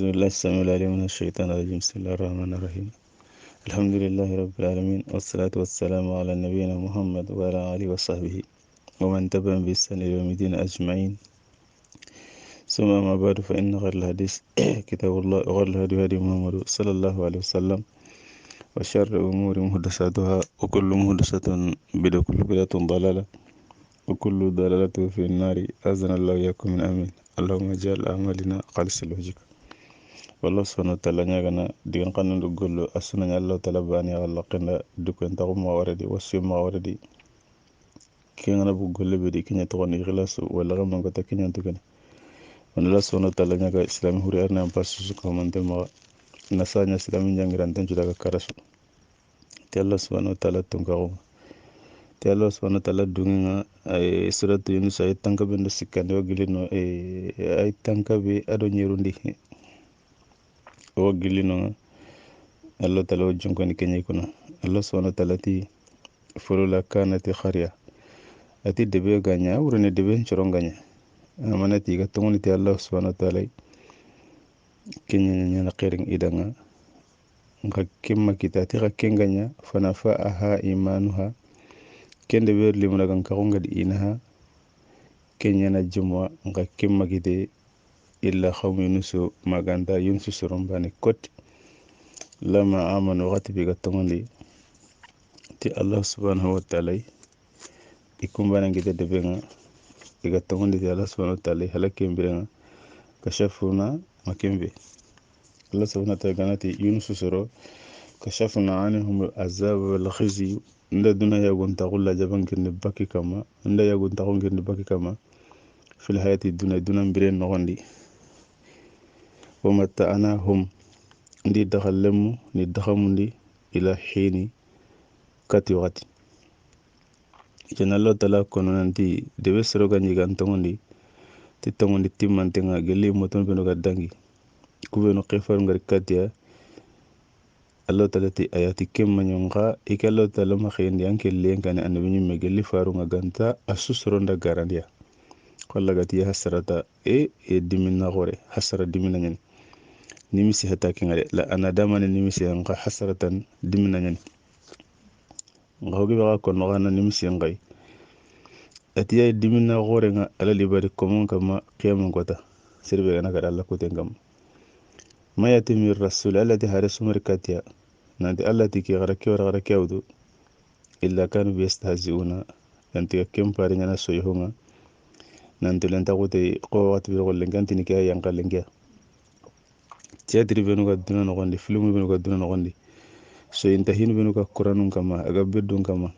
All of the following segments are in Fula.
بسم الله السميع العليم من الشيطان الرجيم. بسم الله الرحمن الرحيم. الحمد لله رب العالمين، والصلاة والسلام على نبينا محمد وعلى آله وصحبه ومن تبعهم بإحسان إلى يوم الدين أجمعين. ثم ما بعد، فإن غير الحديث كتاب الله، وغير الهدي هدي محمد صلى الله عليه وسلم، وشر الأمور محدثاتها، وكل محدثة بدعة، وكل بدعة ضلالة، وكل ضلالة في النار. أعاذنا الله وإياكم من آمين. اللهم اجعل أعمالنا خالصا لوجهك. والله سبحانه وتعالى ñagana digan kanundu gollo asunaña allah taala bani alla qenda duken taxuma waradi wasiyoma waradi kengana bu golle be di kinya togoni ikhlasu wala ga mangata kinya tukene on allah subhanahu wa ta'ala ñaga islami huri arna am pasu ko mante ma nasanya islami jangiran tan daga karasu te allah subhanahu wa ta'ala tunkago te allah subhanahu wa ta'ala dunga ay suratu yunus ay tanka bendo sikande o gilino ay tanka be ado nyerundi o gilino Allah tala o jonkoni keñay kuna Allah subhanahu wa ta'ala ti folola kanati khariya ati debe ganya wurene debe coron ganya amanati ga tongoni ti Allah subhanahu wa ta'ala keña ñana qering idanga nga kemma kitati ga kenganya fana fa aha imanuha kende ber limuna gan ka ngadi inaha keña na jumwa nga kemma kite illa khawmi nusu maganda yunsu sorombani koti lama amanu wakati biga tongondi ti Allah subhanahu wa ta'ala ikumbana ngite debenga biga tongondi ti Allah subhanahu wa ta'ala halake mbirenga kashafuna makembe Allah subhanahu wa ta'ala ganati yunus soro kashafuna anhum azab wal khizi nda duna ya gonta gulla jaban kirni baki kama nda ya gonta ngirni baki kama fil hayati duna mbiren nogondi wa mata'anahum ndi dakhallemu ni dakhamundi ila hini kati wakati jana Allah tala kono nanti debe soroga nyiga ntongondi ti tongondi timmantenga gelli moton beno gaddangi kubeno qefar ngar katiya Allah tala ti ayati kemma nyonga ike Allah tala ma khayndi anke lenkane annabi nyimme gelli faru nganta asusuronda garandia kolla gati hasarata diminna gore hasara dimina nyani nimisi hata kingare la anadama ne nimisi nga hasaratan dimina nyani nga hogi ba ko no gana nimisi ngai atiya dimina gore nga ala libari komon kama qiyamon kota sirbe gana kada Allah ko tengam mayati mir rasul alladhi harasu markatiya nanti allati ki garake wara garake awdu illa kanu biyastahziuna nanti kem pare nyana soyhunga nanti lenta kote ko wat bi golle ganti ni kay yankalengia théâtre benu ga duna nogondi film benu ga duna nogondi so inta hinu benu ga quranun kama aga beddun kama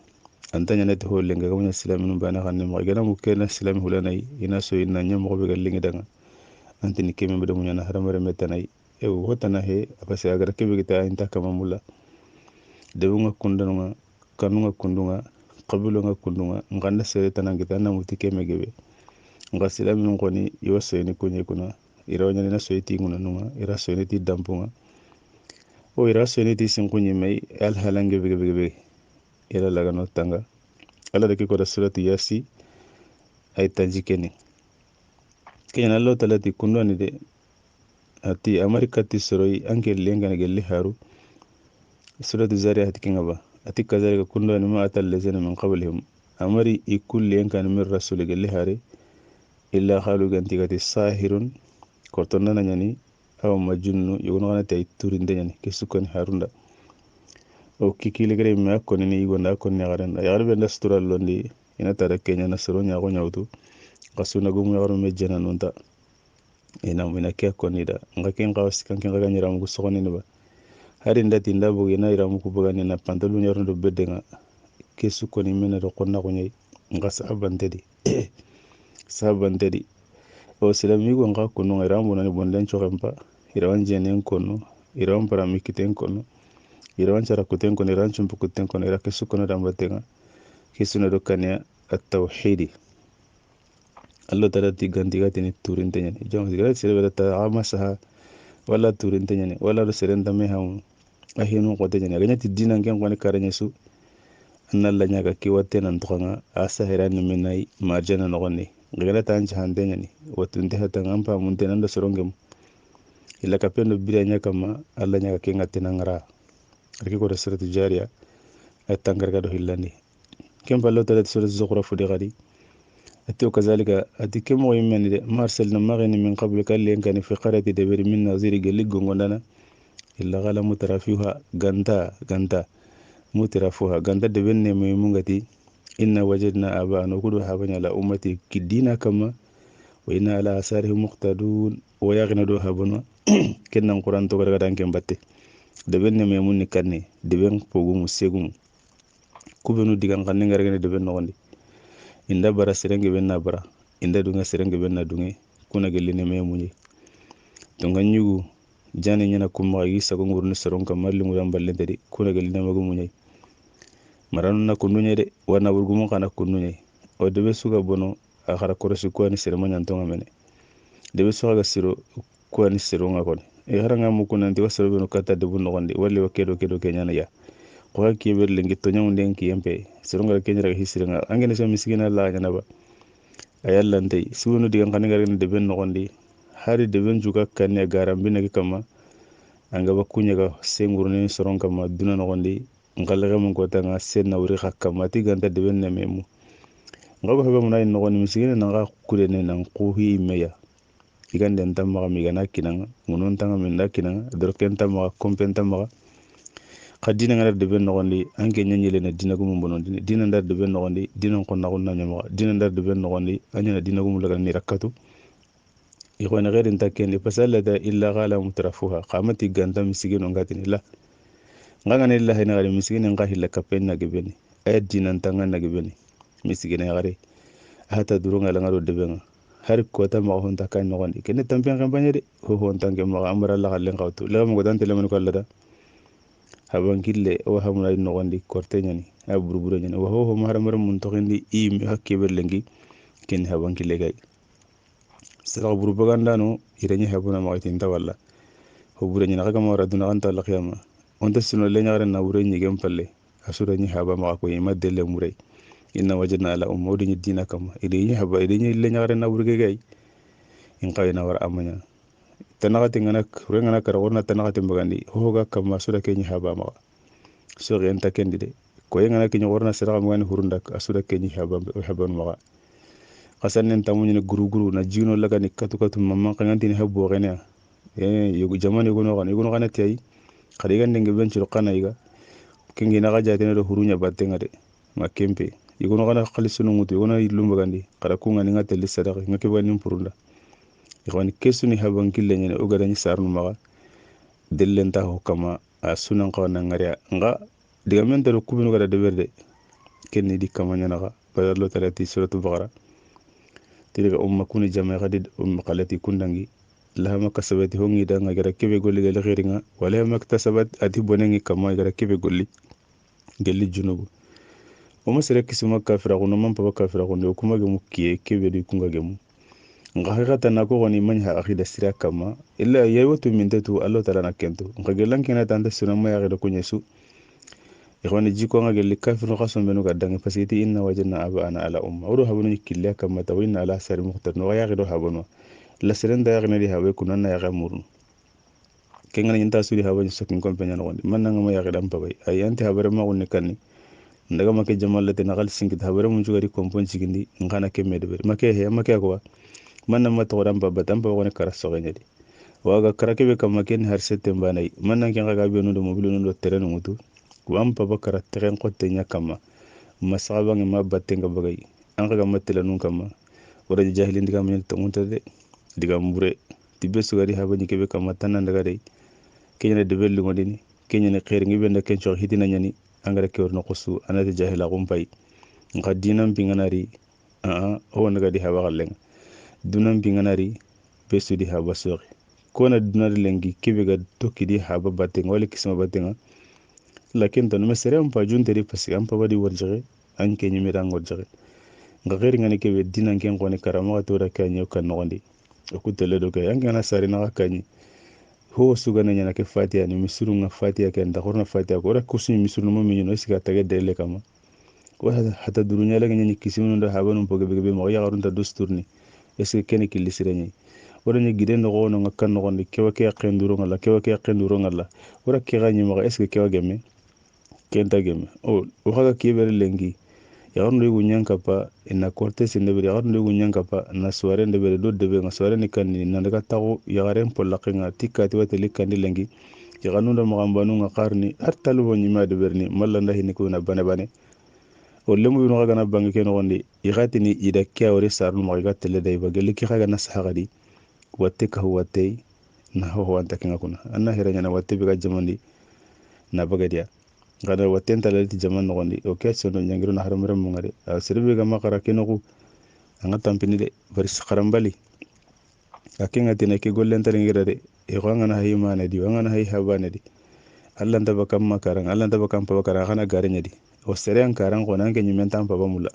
antanya net holle nga gamnya islamin bana xanne mo gana mu kena islam hulanay ina so inna nyam ko be galingi danga antini keme be mu nyana haramare metanay e wotana he apase aga kebe gita inta kama mulla debu nga kundunga kanunga kundunga qabilo nga kundunga nganda sere tanangita na muti keme gebe nga islamin ngoni yoso ni kunye kuna irawanya na soyti nguna nunga ira soyti dampunga o ira soyti sinkunyi mai al halange bege ira laga no tanga ala de ko suratu yasi ay tanjikeni kenya Allah taala ti kundani de ati amerika ti soroi anke lenga na gelli haru suratu zariyat kinga ba ati kazalika kundani ma atal lazina min qablihim amari ikul lenga min rasul gelli hare illa khalu ganti gati sahirun kortonna nyani aw majunnu yugo ngana tay turinde nyani kesukon harunda o kikile gre me akoni ni yugo nda kon nyagaran ayar be ndastura londi ina tara kenya na soro nyago nyawtu kasuna gumu yaro me jena nonta ina mina ke koni da ngaken qawas kan ga nyira mu sokoni ne ba hari ndati ndabo ina ira mu kubagani na pantalu nyaro do bedenga kesukoni mena do konna ko nyai ngasa abantedi sabantedi o silamigo nga kunu iramu nani bonden chorempa irawan jenen kono irawan paramikiten kono irawan charakuten kono irawan chumpukuten kono irakesu kono dambatenga kisuna dokanya at-tauhidi Allah tala tigantiga tini turinte nyani jong sigara sirbe ta amasaha wala turinte nyani wala do serenta me hamu ahinu qote nyani ganya tidina ngen kwani karanyesu annalla nyaga kiwatte nan tonga asa herani minai marjana nogoni ngela tan jahande nyani watunde hata ngampa munte nanda sorongem illa kapendo biranya kama alla nya ke ngatina ngara arki ko resratu jariya atangarga do hillandi kem ballo talat surat zukhruf di gadi اتو كذلك اتكم ويمن ما ارسلنا مغني من قبل قال لي كان في قريه دبر من نظير قال لي غندنا الا غلا مترفيها غنتا مترفوها غنتا دبن ميمونغتي ان وجدنا ابانا كدو حبنا على امتي كدينا كما وإنا على آثارهم مقتدون ويغنى دو هبنا كنا القرآن تو غدا كان باتي دبن ميمون كاني دبن بوغو مسيغو كوبنو ديغان كان ngare debben no wandi inda bara serenge benna bara inda dunga serenge benna dunge kuna gelline memunye to nganyugo jani nyana kuma yi sago ngurni soron kam malli mu damballe tedi kuna gelline magu munye maranu na kununye de wana burgumo kana kununye o debe suga bono akhara korosi ko ni sere manyan to ngamene debe suga ga siro ko ni siro ngakon e haranga mu kunanti wasoro beno kata debu no gonde walli wakedo kenyana ya ko hakki ber lengi to nyamu den ki yempe siro ngal kenyara hisira angene so miskina la nyana ba ayallante sunu digan kan ngare de ben no gondi hari de ben juga kan ya garam bin ngi kama anga ba kunya ga sengurni soron kama duna no gondi ngalaga mun ko tanga sen na wuri hakama ti ganta de ben memu ngaba haba mun ay no gondi miskina nga kure ne nan ko hi meya igande ntamma mi gana kinanga munon tanga min da kinanga dorken tamma kompen tamma kadina ngar de ben no gondi anke nyanyele na dina ko mun bonon dina ndar de ben no gondi dina ko na gonna nyama dina ndar de ben no gondi anyana dina ko mun laga ni rakatu ikhwana غير انت كان فسالة الا غالا مترفوها قامت غانتا مسكين ngatini la nganga illa hayna gari miskin nga hilla kapen na gebeni ay dina ntanga na gebeni miskin gari hata durunga la ngaro debenga har ko ta ma hon ta kan no gondi ken tampen kampanye de ho hon tanke ma amara la galen qawtu la mo godante le man ko lada haban kille o hamna no gondi korte nyani a burburu nyani wa ho maramar mun to gindi im hakke berlengi ken haban kille gay sira propaganda no irenya habuna ma tinta walla ho burenya na kaga mara duna anta la qiyama onta sino le nyaare na burenyi gem palle asura nyi haba ma ko yima delle muray inna wajadna ala umudi nyi dina kama irenyi haba irenyi le nyaare na burge gay in qayna war amanya tanagati ngana ngana kara warna tanagati mbagandi ho ga kama asura kenyi haba ma so renta kendi de ko ngana kenyi warna sira ngani hurundak asura kenyi haba ma qasanen tamunya guru na jino laga ni katu mamman kanganti ni habbo gene yugo jamani yugo no kana tay khadi gande ngi benci qana yiga kingi na gaja tene do hurunya battenga de makempe yugo no kana khalisunu mutu yugo na ilumba gandi kada kunga ni ngate lisadaqa ngake bani purunda ikhwani kesuni haban kille nyene o gada ni sarnu maga dellenta ho kama asunan qawana ngariya nga diga men do kubinu gada de berde kenni di kama nyana ga bayallo talati suratul baqara تلك كوني جماعة قد قالتي كندنجي لها ما كسبت هونغي دانا غير كيف يقول لي غيرنا ولا ما اكتسبت أدي بنيني كما غير كيف يقول لي قال لي جنوب وما سرك سما كافر غنو من بابا كافر غنو وكما جمو كيف يدي كونغا جمو غاخي تناكو غني منها أخي دسترا كما إلا يوتو من تتو الله تعالى نكنتو غير كنا تانت سنما يا غير كونيسو ikhwani jiko nga gelli kafiru khasum benu gadangi pasiti inna wajadna abana ala umma odo habunu killa kama tawinna ala sari muqtar no ya gido habunu la serenda ya gna di hawe kunanna ya gamurun kenga nyinta suri habani sokin kompenya no gondi man nga ma ya gidam babay ay anti habare ma gunni kanni ndaga make jamallate na gal singit habare mun jugari kompon sigindi ngana kemme de ber make he make ko man ma to ram babba tam babone karaso ganyadi waga karakebe kama ken har setem banay man nga kenga ga benu do mobilu no terenu mutu wan papa kara teren qotte nya kama masaba ma battenga bagay an ga matela nun kama wara jahilin diga men to munta de diga mbure tibbe sugari habani kebe kama tanan daga de kenya de bellu modini kenya ne khair ngi benda ken cho hidina nyani angara kewr no qosu anata jahila gumpay ngadinam pinganari o naga di haba galen dunam pinganari besu di haba sori kona dunar lengi kebe ga tokki di haba battenga wala kisma battenga lakin tan mesere am pa junteri pasi am pa wadi warjare an ke nyimi dan warjare nga geri ngani ke be dinan ken ko ne karama to da kanyo kan nondi o ku tele do kay an gana sari na kanyi ho suga na nyana ke fatiha ni misuru nga fatiha ken da horna fatiha ko ra kusu misuru mo mi no siga tage dele kama ko hata durunya la ngani kisimu ndo habanu po gebe mo ya garunta dusturni eske ken ki lisireni wara ni gide no gono ngakkan no gonde kewa ke qenduro ngalla kewa ke qenduro ngalla wara ke ganyi ma est ce kewa gemme kenta gemme o waxa ke bere lengi yawarno yugo nyankapa ina korte sinde bere yawarno yugo nyankapa na soirée de bere do debe nga soirée ni kanni na daga tago yagaren pollaqinga tikati wate likandi lengi yaganunda magambanu nga qarni artalu woni ma de berni mallanda hini ko na bane bane o lemu no gana bangi ken gondi igatini ida kya ore sarnu ma gatte le day bagel ki khaga nas hagadi watte ka watte na ho wanta kinga kuna anna hiranya na watte be ga jamandi na bagadiya gada watte talati jaman no gondi o kya sono nyangiru na haramre mo ngade sirbe ga makara kenoku anga tampini de bari sakarambali akinga tina ke gollen tare ngira de e ko ngana hay mana di ngana hay habane di Allah ndaba kam makarang Allah ndaba kam pa bakara kana garenya di o sere an karang ko nan ke nyimen tam pa bamulla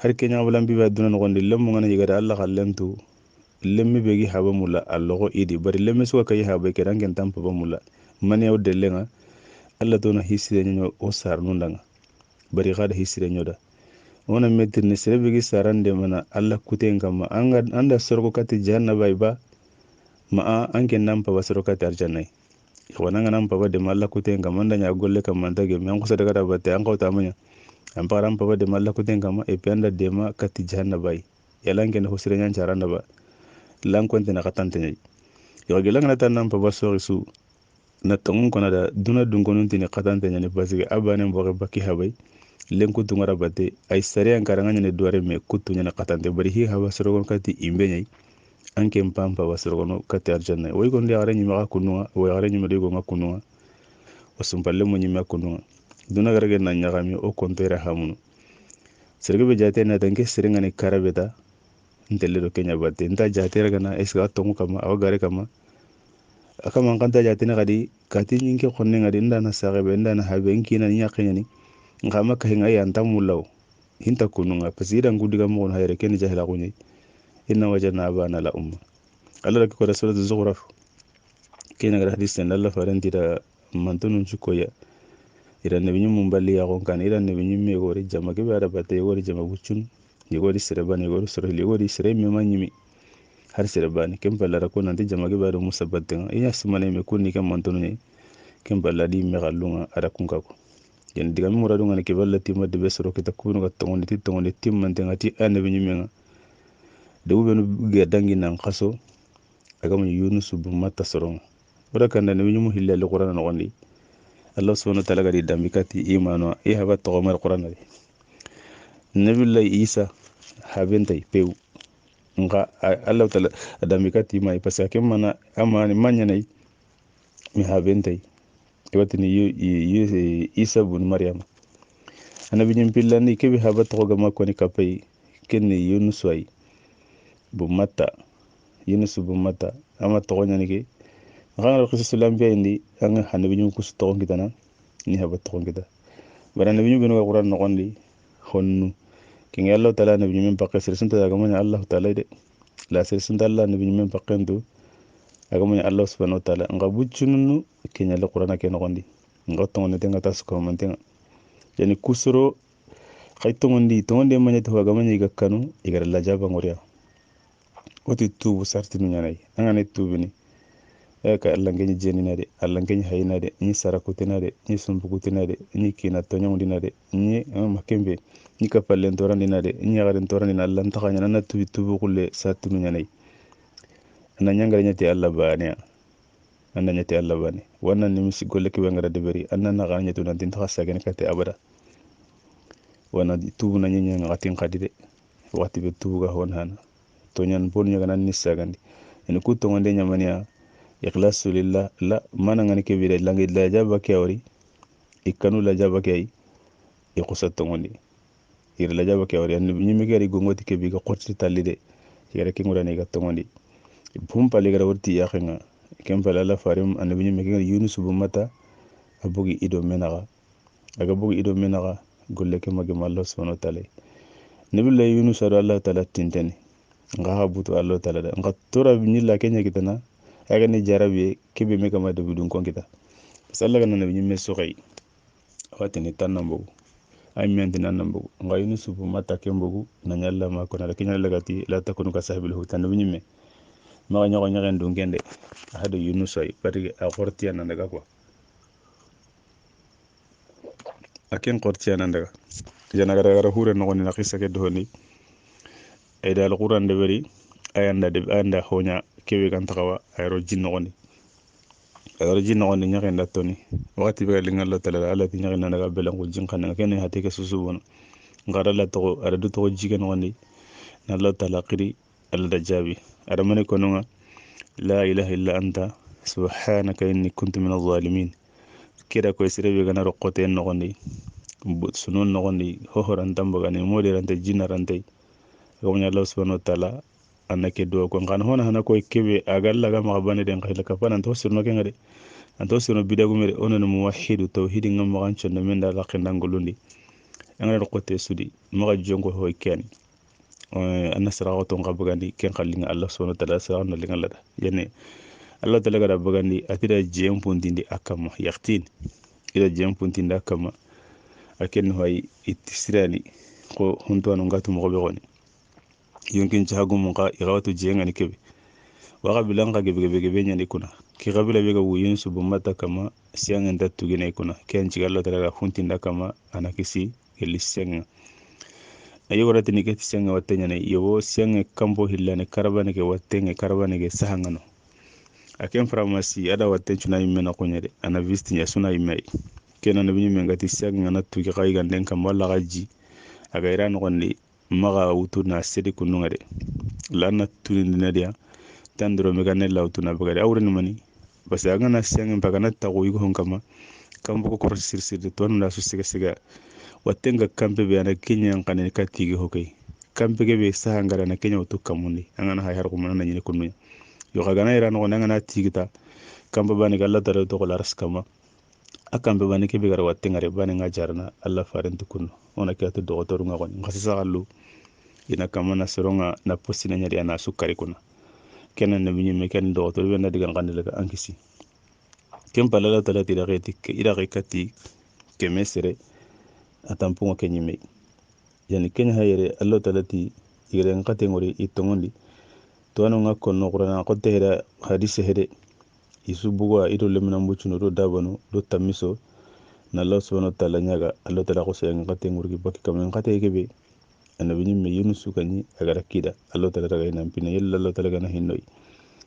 har ke nya bulan bi baduna no gonde lemu ngana yiga da Allah kallentu lemmi begi haba mulla allogo idi bari lemmi suka kay haba ke rangen tam pa bamulla mane o delenga Allah to na hisire nyo o sar nundanga bari gada hisire nyoda ona metir ni sere begi sarande mana Allah kuten kama anda sorgo kati jahannaba ba ma anke nam pa basoro kati arjannai wana ngana papa de malla kuten kam anda nya golle kam manta ge men ko sadaka da batte an ko tamanya am param papa de malla kuten kam e penda de ma kati jahannaba yalange no hosire nyan charanda ba lan konte na katante nyi yo gelang na tan nam papa so su na tongun kona da duna dungonun tini katante nyane basige abane mboge baki habay len kutu ngara bate ay sare an karanga nyane duare me kutu nyane katante bari hi hawa sorogon kati imbe nyai anke mpampa wasorogono kati arjanna way gon de arani maka kunwa way arani mede go ngakunwa wasumpalle mo nyima kunwa duna garage na nyagami o kontere hamunu serge be jate na tanke serenga ne karabeta ntelle do kenya bate nta jate raga na eska tongu kama aw gare kama akama kanta jate na gadi kati nyinke khonne ngadi ndana sagebe ndana habe nkina nya kenyani ngama ka hinga ya ntamulaw hinta kununga pasida ngudiga mo hayre ken jahila kunyi inna wajadna abana la umma Allah ko rasulatu zughraf kina gara hadis tan Allah faranti da mantunun chukoya ira nabi nyum balli ya gon kan ira nabi nyum me gori jama ke bara bate gori jama bucun ye gori serebani gori sore le gori sere me manyimi har serebani kem ballara ko nanti jama ke bara musabatin iya simane me kunni kam mantunun kem balladi me gallunga ara kunka ko yen diga mi muradu ngani ke ballati madde be soro ke takunu ga tongondi timman tengati annabi nyum de ubenu ge dangi nan qaso aga mun yunus bu matta soron wada kan da nabi mu hilla alquran no gondi Allah subhanahu wa ta'ala gadi dambikati imano e haba to mar qur'an de nabi isa habentay pew nga Allah ta'ala dambikati mai pasake mana amani manya nay mi habentay e watini isa bun maryam anabi nyim pillani ke bi haba to ga makoni kapay kenni yunus way bu matta yunus bu matta ama to nyani ke ngana ko sallam bi indi anga hanabi nyum ko to ngidana ni haba to ngida bara nabi nyum beno qur'an no gondi honnu kin Allah taala nabi nyum bakke sirsunta daga mun Allah taala de la sirsunta Allah nabi nyum bakkendu daga mun Allah subhanahu wa ta'ala nga buccununu kin Allah qur'an ke no gondi nga to ngone tenga tas ko man tenga yani kusuro khayto ngondi to ngonde manya to daga mun yiga kanu igara la jaba ngoriya oti tubu sartinu nyanay anga ne tubini ka Allah ngeni jeni nade Allah ngeni hayna de ni sarakuti nade ni sumbukuti nade ni kina tonyo nade ni makembe ni kapalen torandi nade ni yagaren torandi na Allah takanya na tubu kulle sartinu nyanay ana nyangare nyati Allah bani anna nyati Allah bani wannan ni misi golle ke bangara de beri anna na ga nyatu nan tin takasa gene kate abada wana tubu na nyenya ngatin qadide wati be tubu ga hon hana to nyan bon nyaga nan ni sagandi en ku to ngonde nyamania ikhlasu lillah la mana ngani ke bire langi la jaba ke awri ikanu la jaba ke ay iqusat to ngondi ir la jaba ke awri ni mi gari gongoti ke bi ga qotti talide yere ke ngurani ga to ngondi bum pali gara wurti ya khenga kem pala la farim annabi mi ke yunus bu mata abugi ido menaga aga bugi ido menaga golle ke magi mallo subhanahu wa ta'ala nabi yunus Allah ta'ala tinteni nga habutu Allah ta'ala da nga tora ni la kenya kitana aga ni jarabe kebe me kama dabu dun kon kita salla ga nabi nyimme sokay watini tanambo ay menti nanambo nga yunus bu mata kembo na nyalla ma ko na kenya lagati la takunu ka sahibul hutan nabi nyimme ma nya ko nyagen dun gende hado Yunus ay pari a qortiya nan daga quoi aken qortiya nan daga jana gara hure no ni na qissa ke do ni ay dal quran de bari ayanda honya kewe kan takawa ayro jinno ni ayro jinno ni nyagen da toni wakati be lingal lo tala ala ti nyagen daga belan ko jin kan ken hate ke susu won ngara la to ara du to jigen woni na lo tala qiri al dajabi ara mane ko no la ilaha illa anta subhanaka inni kuntu minaz zalimin kira ko sirebe gana roqote no gondi sunun no gondi hohoran tambaga ni modi rante jinarante ko nya Allah subhanahu wa ta'ala annake do ko ngan hona hana ko kebe agalla ga ma bane den khayla ka panan to sirno ke ngade an to sirno bidagu mere onon muwahhidu tauhid ngam ma gancho no men da la qindangulundi ngana roqote sudi ma jongo ho ken anna sirawato ngabagandi ken khallinga Allah subhanahu wa ta'ala sirawan linga lada yene Allah ta'ala ga bagandi atira jem puntindi akama yaqtin ila jem puntindi akama aken hoy itisirani ko hunto anu ngatu mo be goni yonkin ci hagum ka irawatu jengani kebe wa qabila nga gebe nyani kuna ki qabila be ga wuyin su bumata kama siangen dattu gene kuna ken ci gallo tara huntinda kama anakisi geli senga ayo warati ni ke senga watenya ne yo senga kambo hillane karabane ke watenge karabane ke sahangano aken pharmacie ada watten cuna yimme na kunyade ana visti nya suna yimme kenan nabi yimme ngati senga na tuki kai ganden kam walla gaji aga ira no gondi maga wutuna sedi kununga de lanna tunina dia tandro me ganne lawtuna bagade awren mani basi aga na senga bagana ta go yugo kama kambo ko kor sir de ton na su siga wattenga kambe be ana kenya ngane ka tigi hokay kambe ge be sahangara na kenya to kamundi angana hay har ko man na nyine kunu yo kaga na ira no ngana tigita kambe bani galla dara to ko laras kama akambe bani ke be gar wattenga re bani ngajarna alla farentu kunu ona ke to docteur nga ko ngasa sallu ina kamana soronga na posina nyari ana sukari kuna kenan nabi nyime ken docteur be na digan gandele ka ankisi kem palala talati da reti ke ira rekati ke mesere atampungo kenyime yani kenya hayre allo talati igere ngate ngori itongondi to anu ngakko no qurana ko tehera hadise hede isubugo ido lemna mbuchuno do dabano do tamiso na Allah subhanahu wa ta'ala nyaga allo tala ko se ngate ngurgi bakki kam ngate kebe annabi nyimme yunusu kanyi agara kida allo tala daga ina pina yella allo tala gana hinnoy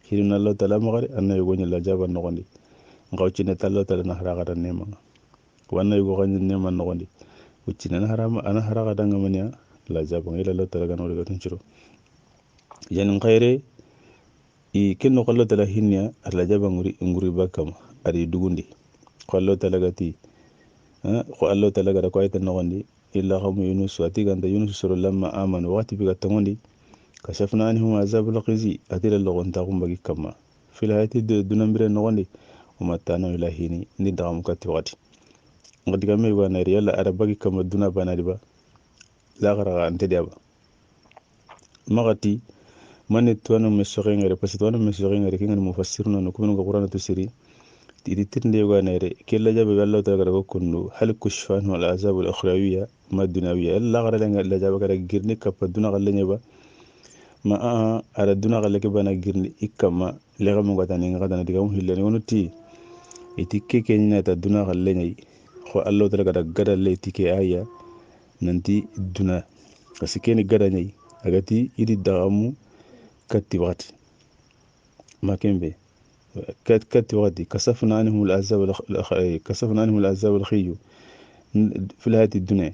hirina allo tala magari annabi gonya la jaban no gondi ngawci ne tallo tala na haraga dan nema wanna yugo ganyi nema no gondi ucina na harama ana haraga dan ngamanya la jaban ila allo tala gana wala tun ciro yan khaire i kenno qallo tala hinnya alla jaban nguri bakam ari dugundi qallo tala gati ko allo tala gara ko ayta no gondi illa qawmu yunus wa tiganda yunus suru lamma amanu wati biga tangondi kashafna anhum azabul khizi atila logon ta kumbagi kama fil hayati dunambire no gondi umatana ilahini ni dagam kati wati ngadi game wa na yalla arabagi kama duna banadi ba la gara ante diaba magati mane tuano mesore ngare pasi tuano mesore ngare kinga mufassiruna no kuma qur'ana tusiri titirnde wa na re kella jabe wallahu ta gara ko kundu hal kushfan wal azab al akhrawiyya ma dunawiyya la gara la jabe gara girni kappa duna galle ba ma ara duna galle ke bana girni ikama le gamu gata ni ngata na diga mu hillani wonuti itike kenya ta duna galle nyai ko allahu ta gara gada le tike aya nanti duna kasikeni gada nyai agati idi dagamu katti wati makembe كت وغدي كسفنا عنهم العذاب الخيو في الحياة الدنيا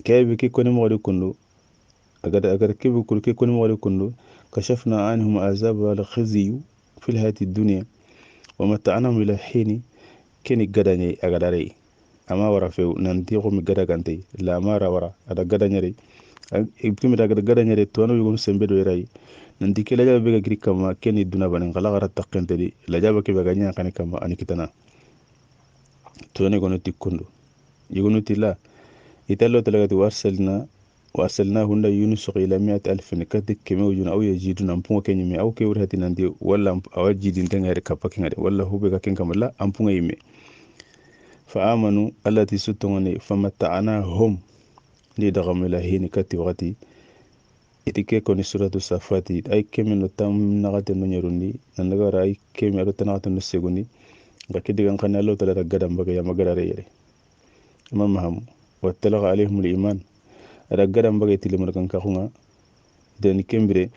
كيف كي كوني مغري كندو أجر كيف كل كي كوني مغري كندو كشفنا عنهم عذاب الخزي في الحياة الدنيا ومتعناهم إلى حين كني قدني أجراري أما ورا فيو ننتيهم قدا كنتي لا ما ورا ada قدني ibkimi daga gada nyare to no yugum sembe do ray nanti ke laja be ga gri kama keni duna banen kala gara takkente di laja ba ke be ga nya kan kama ani kitana to ne gono tikkundo yugono tilla itallo talagati warsalna hunda yunus ila 100,000 kadik keme wujuna aw yajiduna ampunga kenyime aw ke wurhati nandi walla awajidin tengare kapake ngade walla hube ga ken kamalla ampunga yime fa amanu allati sutungani famatta'ana hum ni daga mila hini kati wakati itike koni suratu safati ay kemi no tam nagate no nyerundi nandaga wara ay kemi ado tanagate no segundi nga kidigan kan Allah tala gadam baga ya magara yere imam maham wa talaga alaihim iman ada gadam baga tilimar kan kahunga den kembire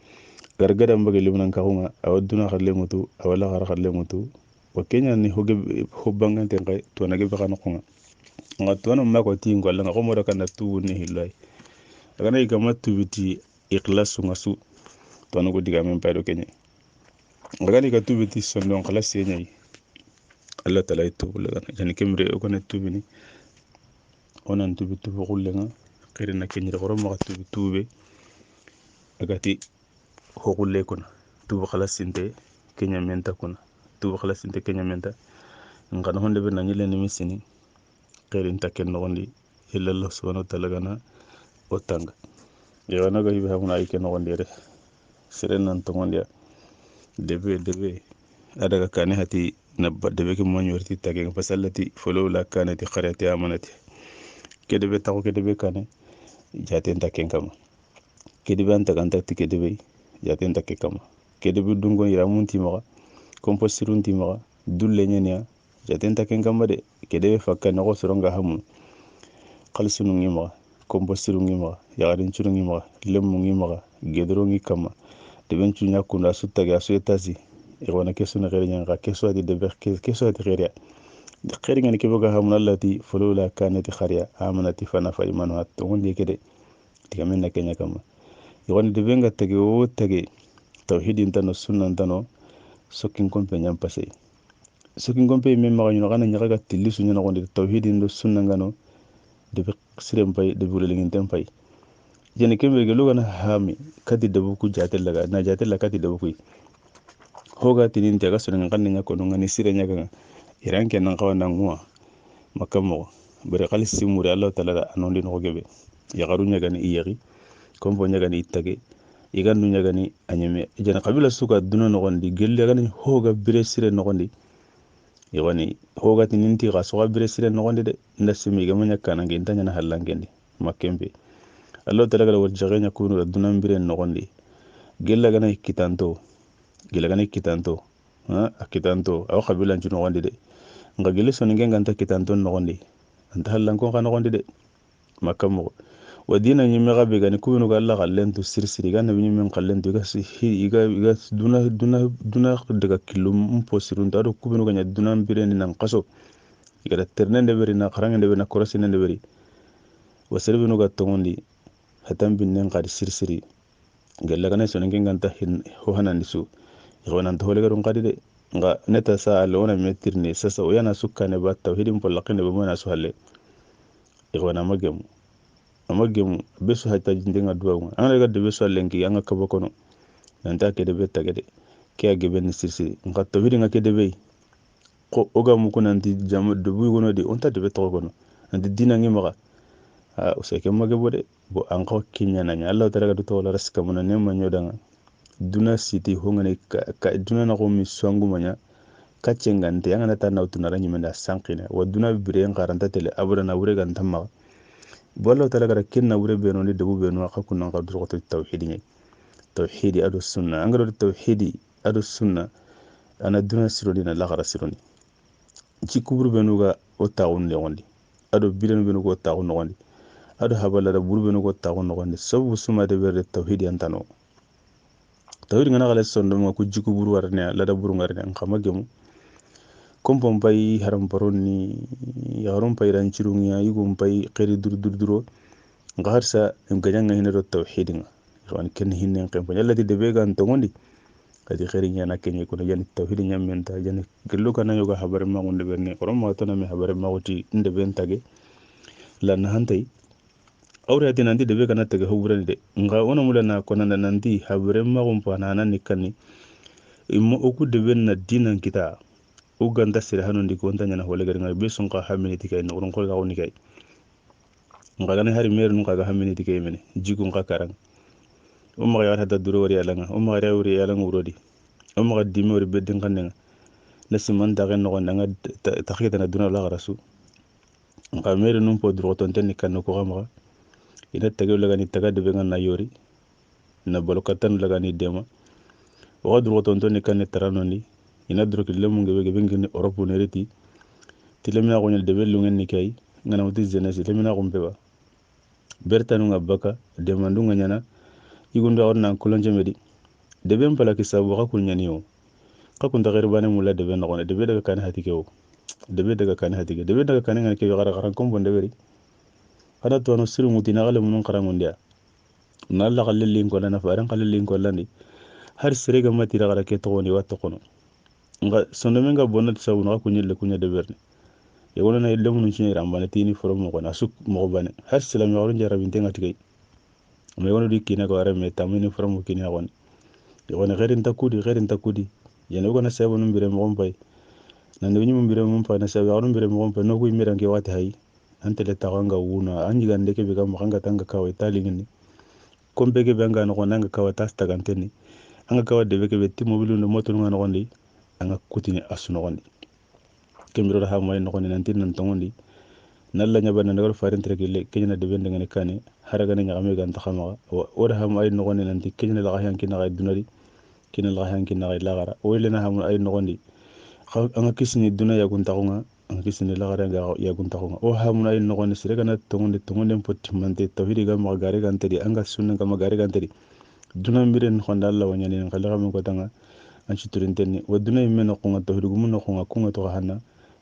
gar gadam baga limunan kahunga awaduna kharle mutu awala kharle mutu wa kenya ni hoge hobbangante ngai to nage baka no kunga nga to no mako tingo Allah nga komo kan tu ni hilai agana igama tubiti ikhlas ngasu to no diga men paydo kenya agani ka tubiti sondon kala senyai Allah tala itu bulan yani kemre o kana tubini onan tubitu bugulenga qirina kenya ko ma tubitube agati hogulle kuna tubu kala sinte kenya menta kuna tubu kala sinte kenya menta ngana honde be nanyile ni misini qirin taken no gondi illa Allah subhanahu wa ta'ala gana otanga yana ga hibe hamuna ay ken no gondi re siren nan to gondi debe adaga kane hati nabba debe ke mo nyorti tage fasallati folo la kanati kharati amanati kedebe taw kedebe kane jaten taken kama kedebe anta kanta kedebe jaten taken kama kedebe dungo ira munti maga komposirun ti maga dulle nyanya jaten taken kama de kedebe fakka no soronga hamu khalsunu ngima komposiru ngima yarin churu ngima lemu ngima gedro ngi kama deben chunya kunda sutta ga suetasi irwana kesu na gere nyanga kesu adi de berke kesu adi gere de gere ngani ke boga hamna lati fulula kanati khariya amanati fana fa imanu at ngondi kede diga men na kenya kama irwana de benga tege o tege tawhidin tano sunnan tano sokin kompe nyam passé sokin kompe men ma nyino kana nyaga tilli sunya na ngondi tawhidin do sunnan gano de sirem pay de bulele ngin tempay jeni kembe ge lugana hami kadi dabu ku jatel laga na jatel la kadi dabu ku hoga tinin tiaga sunan kan nya ko ngani sire nya ga iran ken nan kawana ngwa makamo bere khalis simuri Allah taala anondi no gebe ya garu nya gani iyari kombo nya gani itage igandu nya gani anyeme jena kabila suka duno no gondi gelle gani hoga bere sire no gondi yawani hoga tinin ti ga so bere sire no gondi de ndasimi ga munya kana ngi tanya na hallangendi makembe Allah taala gala wajjaganya kunu da dunan bire no gondi gella gana kitanto akitanto aw khabila njuno gondi de nga gele soni ngenga anta kitanto no gondi anta hallan ko kana gondi de makamo wadina nyi mega be gani kunu ga Allah kallentu sirsiri ga nabi min kallentu ga iga duna daga kilum posirun tado kubinu ga dunan bire ni nan qaso iga da ternende beri na kharangende be na korosinde beri wasalbinu ga tongondi hatan binnen qad sirsiri gella gana soni ngenga anta ho hanandi su ikhwana anta hole garun qadi de nga neta sa alona metirni sasa oyana sukkane ba tawhidin polaqine be mona su halle ikhwana amagem besu hatta jindenga duwa anga ga de besu lenki anga kabokono nanta ke de betta gede ke age ben sirsi nga tawhidin nga ke de be ko oga mu kunanti jamu de buy gono de onta de betto gono andi dina ngi maga usake mage bode bo an ko kinya nanya Allah taala ga to la raska mun ne ma nyodanga duna siti hongane ka duna na ko mi songu manya kacengante yanga na tan nawtu na ranyi menda sankina wa duna bire en garanta tele abura na wure gan tamma bollo tala gara kinna wure be no ni debu be no ka kunna ka duro to tawhidi adu sunna angaro tawhidi adu sunna ana duna sirodi na la gara sironi ci kubur be no ga o taawun le wondi adu bilen be no go taawun no wondi adu habala da burbe no go taawun no wondi sabu suma de be tawhidi antano tawhid ngana gale sondo ma ku jiku buru warne la da buru ngarne khama gemu kompom pay haram paronni yarum pay ran cirungiya yugum pay qeri durduro ngarsa ngajanga hinero tawhid nga wan ken hinne qem pa yalla di de began to ngondi kadi qeri nyana kenye ko yani tawhid nyamenta yani gello kana yoga habare ma ngonde berne korom ma to na me habare ma woti inde ben tage la na hantay awre ati nanti de be kana tege hubrani de nga ona mula na kona nanti habare ma gumpa na nan nikani immo oku de ben na dinan kita o ganda sire hanundi ko tanya na hole gari ngai be son ka hamini tikay no ron ko ga woni kay nga gane hari mer nun ka ga hamini tikay mene jigu nga karang o ma ya hada duro wari alanga o ma ya wuri alanga urodi o ma dimi wori bedin kanne na siman da ga no nga takhita na duna la rasu nga mer nun po duro ton ten kan ko ga ma ina tege la gani taga de be ngan na yori na balokatan laga ni dema wa dur woton to ne kan taranondi ina dur kille mun gebe gebe ngini Europe ne reti tilemina ko nyal debe lungen ni kay ngana wuti jeunesse tilemina ko mbeba bertanu ngabaka demandu nganyana igundo onna kulonje medi debe mpala kisabu ka kunyani yo ka kun tagare bane mulla debe no gone debe daga kan hatike o debe daga kan hatike debe daga kan ngani ke gara garan kombo deberi kada to no siru mutina gale munun karangondia nalla kallin ko lana faran kallin ko lani har sere ga mati daga ke to woni watto kono nga sondo menga bonat sabu no kunyelle kunya deberni e wona na ille munun cini rambane tini foro mo gona suk mo bane har silam yo ron jarabin tenga tigay me wona di kina ko are me tamini foro mo kina gon e wona gerin takudi yana gona sabu num bire mo gompay nan ni mo bire mo pa na sabu ron bire mo gompay no ko imiran ke wati hay antele tawanga wuna anji gande ke be kam hanga tanga kawai tali ngini kombe ke be ngana ko nanga kawa tas taganteni anga kawa de be ke be timo bilu no moto ngana gondi anga kutini asuno gondi kembiro ha moy no gondi nan tin nan tongondi nalla nyaba na ngal farin trekile kenya de bende ngene kane haraga ne nyame gan taxama o da ha moy no gondi nan ti kenya la yanki na dunari kina la yanki na lagara o le na ha moy no gondi anga kisni duna ya gun taxunga anga kisni lagara ga ya gun taxunga o ha moy no gondi sire kana tongonde potti mante tawhidi ga ma gare gan tedi anga sunna ga ma gare gan tedi duna miren khonda Allah wanyani ngala ga ko tanga anci turintenni waduna imeno ko ngato hirugo mun ko ngakunga to hanna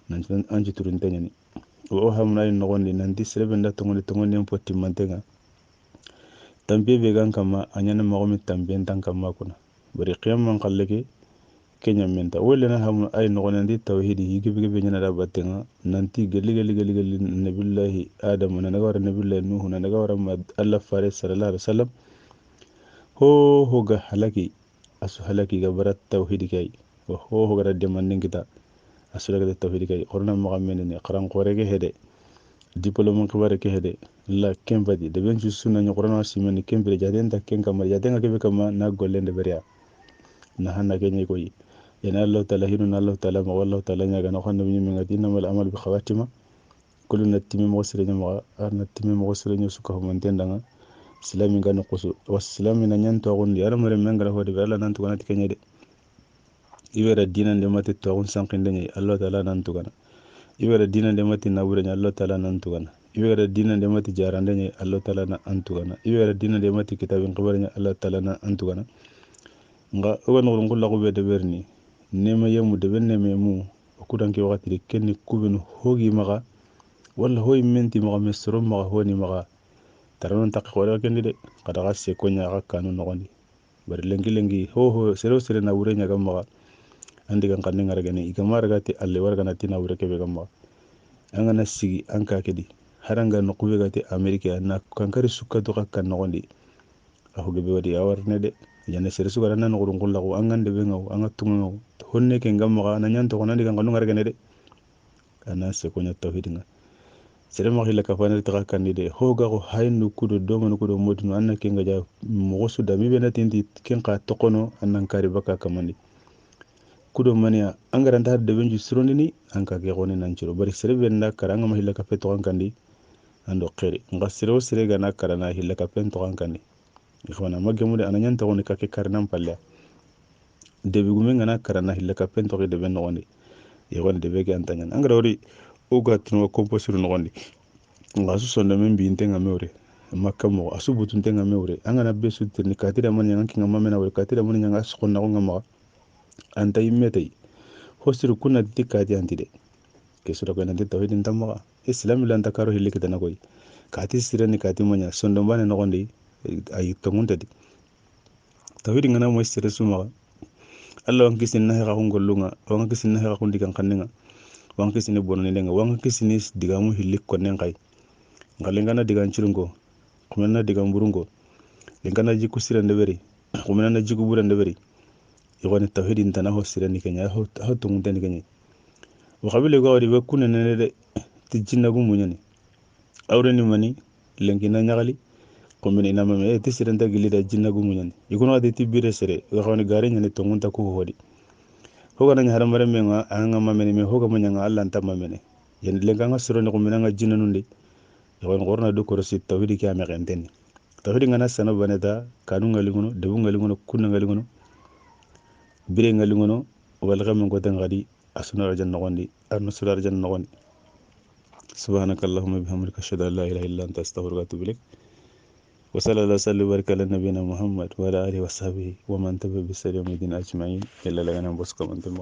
nan anci turintenni o hamna in nogondi nanti serebenda tongondi en potti mantenga tambe be gan kama anyana magomi tambe tan kama kuna bari qiyam qalleke kenya menta wala na ham ay nogondi tawhidi yigibe be nyana da batenga nanti gelli nabillahi adam na naga wara nabillahi nuh na naga wara Allah fare sallallahu alaihi wasallam ho ga halaki asu halaki ga barat tawhidi kay ho ga radde man ngita asu ga tawhidi kay qorna mo gamene ne qaran qore ge hede diplôme ko bare ke hede la kembadi de ben sunna ni qorna simani kembere jaden ta ken kam jaden ga be kama na gollende beria na hanna ke ni koyi yana Allah taala hinu na Allah taala ma wallahu taala nya ga no xanna mi ngati na mal amal bi khawatima kullu natimi mo sire ni mo arna timi mo sire ni suka mo tendanga silami ga no qosu wasilami na nyanto gondi ara mare mengala hodi bela nan to ganati kenyede ibera dinan de mati to gon sankinde ni Allah taala nan to gana ibera dinan de mati nawure ni Allah taala nan to gana ibera dinan de mati jarande ni Allah taala na antu gana ibera dinan de mati kitabin qabar ni Allah taala na antu gana nga ogon ngol la ko be de berni nema yemu de benne memu okudanke wakati de kenni kubenu hogi maga wala hoy menti maga mesro maga honi maga taranon tak khore kendi de kada gasse ko nya ga kanu no gondi bari lengi ho sere na wure nya gamma andi kan kan ngara gani igamara gati alle warga na tina wure kebe gamma anga na sigi anka kedi haranga no kube gati amerika na kankari sukka to kan no gondi ahu gebe wadi awarne de yana sere su gara nan ngurun kulla ko anga de be ngaw anga tungo honne ke gamma na nyanto ko nandi kan kan ngara gani de ana se ko nya tawhidinga sere ma xila ka fanel taxa kandide hoga ko haynu kudo domanu kudo modinu anna kenga ja mogo suda mi bena tinti ken ka tokono annan kari baka kamandi kudo mania angaranta har de benju sirondini anka ke goni nanciro bari sere benda karanga ma xila ka fe toxan kandi ando xeri nga sere o sere gana karana xila ka pen toxan kandi ixwana magemu de ananyan toxoni ka ke karinan palle debi gume ngana karana xila ka pen toxi de ben noxondi yegoni de beke antanyan angara wori oga tino composure no gondi nga su sonda men bi intenga mewre makka mo asu butun tenga mewre angana be su tirni katira man yang kinga mamena wala katira man yang as khonna ko ngama anta yimetay hosiru kunna tikati antide ke sura ko nante tawhidin tamma islam lan takaro hilike tan koy kati sirani kati manya sondo bane no gondi ay tongunta di tawhidin ngana mo sire suma Allah on kisin na ha ngolunga on kisin na ha ko ndigan kannga wanki sini bono ni lenga wanki sini digamu hillik ko nen kay ngalengana digan cirungo kumena digan burungo lengana jiku sirande beri kumena jiku burande beri yogoni tawhidin tana ho sirani kenya ho tungunte ni kenya wa qabile go wadi be kunene de tijina gumu nyani awre ni mani lengina nyagali kumena ina mame ti siranda gilida jinna gumu nyani ikono ade tibire sere yogoni gare nyani tungunta ko hodi hoga nanya haram mare menga anga mamene me hoga manyanga Allah anta mamene yen lenga nga siro ne ko menanga jinna nundi yon gorna do ko rosi tawhidi kya me genten tawhid ngana sana baneta kanu ngalingono debu ngalingono kunna ngalingono bire ngalingono wal gam ngote ngadi asuna arjan nogondi arno sura arjan nogondi subhanakallahumma bihamdika ashhadu an la ilaha illa anta astaghfiruka wa atubu ilaik وصلى الله وسلم وبارك على نبينا محمد وعلى آله وصحبه ومن تبع بسر يوم الدين أجمعين إلا لنا بسكم أنتم